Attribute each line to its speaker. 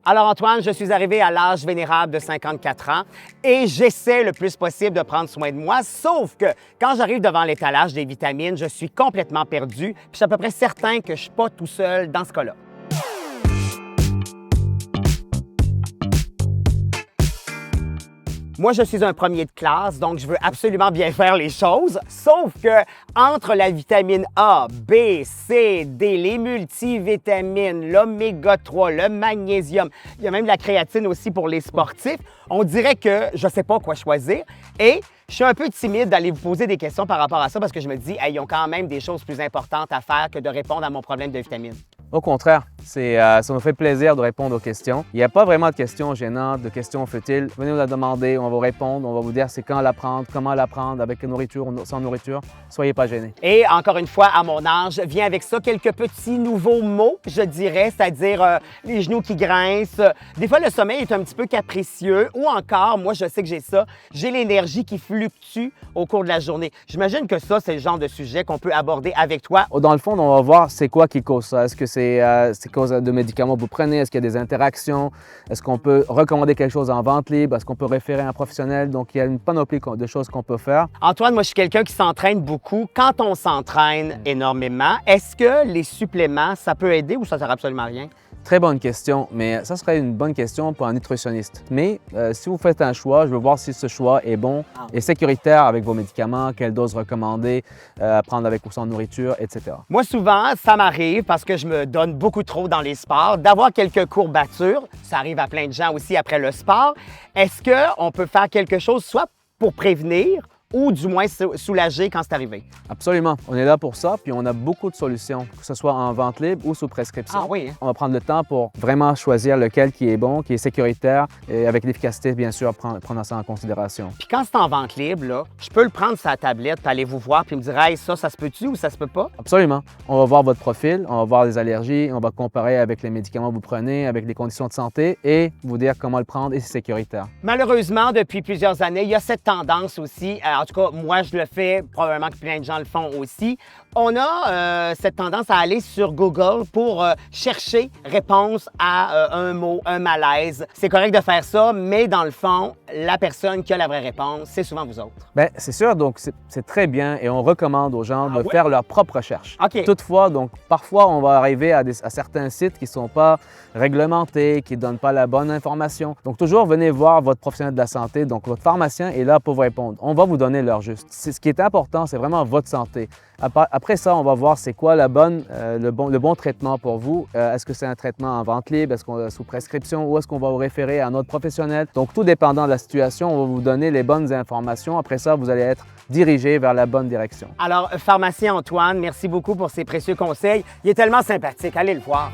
Speaker 1: Alors Antoine, je suis arrivé à l'âge vénérable de 54 ans et j'essaie le plus possible de prendre soin de moi, sauf que quand j'arrive devant l'étalage des vitamines, je suis complètement perdu, puis je suis à peu près certain que je ne suis pas tout seul dans ce cas-là. Moi, je suis un premier de classe, donc je veux absolument bien faire les choses, sauf que entre la vitamine A, B, C, D, les multivitamines, l'oméga 3, le magnésium, il y a même la créatine aussi pour les sportifs, on dirait que je ne sais pas quoi choisir et je suis un peu timide d'aller vous poser des questions par rapport à ça parce que je me dis, hey, ils ont quand même des choses plus importantes à faire que de répondre à mon problème de vitamines.
Speaker 2: Au contraire, ça nous fait plaisir de répondre aux questions. Il n'y a pas vraiment de questions gênantes, de questions futiles. Venez nous la demander, on va vous répondre, on va vous dire c'est quand la prendre, comment la prendre, avec nourriture ou sans nourriture. Soyez pas gênés.
Speaker 1: Et encore une fois, à mon âge, vient avec ça quelques petits nouveaux mots, je dirais, c'est-à-dire les genoux qui grincent. Des fois, le sommeil est un petit peu capricieux ou encore, moi, je sais que j'ai ça, j'ai l'énergie qui fluctue au cours de la journée. J'imagine que ça, c'est le genre de sujet qu'on peut aborder avec toi.
Speaker 2: Dans le fond, on va voir c'est quoi qui cause ça. Est-ce que c'est cause de médicaments que vous prenez? Est-ce qu'il y a des interactions? Est-ce qu'on peut recommander quelque chose en vente libre? Est-ce qu'on peut référer à un professionnel? Donc, il y a une panoplie de choses qu'on peut faire.
Speaker 1: Antoine, moi, je suis quelqu'un qui s'entraîne beaucoup. Quand on s'entraîne énormément, est-ce que les suppléments, ça peut aider ou ça ne sert absolument à rien?
Speaker 2: Très bonne question, mais ça serait une bonne question pour un nutritionniste. Mais si vous faites un choix, je veux voir si ce choix est bon et sécuritaire avec vos médicaments, quelle dose recommander, prendre avec ou sans nourriture, etc.
Speaker 1: Moi, souvent, ça m'arrive parce que je me donne beaucoup trop dans les sports, d'avoir quelques courbatures. Ça arrive à plein de gens aussi après le sport. Est-ce qu'on peut faire quelque chose soit pour prévenir ou du moins soulager quand c'est arrivé?
Speaker 2: Absolument. On est là pour ça, puis on a beaucoup de solutions, que ce soit en vente libre ou sous prescription.
Speaker 1: Ah oui, hein?
Speaker 2: On va prendre le temps pour vraiment choisir lequel qui est bon, qui est sécuritaire et avec l'efficacité, bien sûr, prendre ça en considération.
Speaker 1: Puis quand c'est en vente libre, là, je peux le prendre sur la tablette, puis aller vous voir, puis me dire « Hey, ça se peut-tu ou ça se peut pas? »
Speaker 2: Absolument. On va voir votre profil, on va voir les allergies, on va comparer avec les médicaments que vous prenez, avec les conditions de santé et vous dire comment le prendre et c'est sécuritaire.
Speaker 1: Malheureusement, depuis plusieurs années, il y a cette tendance aussi, en tout cas, moi, je le fais, probablement que plein de gens le font aussi. On a cette tendance à aller sur Google pour chercher réponse à un mot, un malaise. C'est correct de faire ça, mais dans le fond, la personne qui a la vraie réponse, c'est souvent vous autres.
Speaker 2: Bien, c'est sûr, donc c'est très bien et on recommande aux gens de faire leur propre recherche.
Speaker 1: OK.
Speaker 2: Toutefois, donc parfois, on va arriver à certains sites qui ne sont pas réglementés, qui ne donnent pas la bonne information. Donc toujours, venez voir votre professionnel de la santé, donc votre pharmacien est là pour vous répondre. On va vous donner l'heure juste. Ce qui est important, c'est vraiment votre santé. Après ça, on va voir c'est quoi le bon traitement pour vous. Est-ce que c'est un traitement en vente libre, est-ce qu'on est sous prescription ou est-ce qu'on va vous référer à un autre professionnel? Donc, tout dépendant de la situation, on va vous donner les bonnes informations. Après ça, vous allez être dirigé vers la bonne direction.
Speaker 1: Alors, pharmacien Antoine, merci beaucoup pour ces précieux conseils. Il est tellement sympathique. Allez le voir.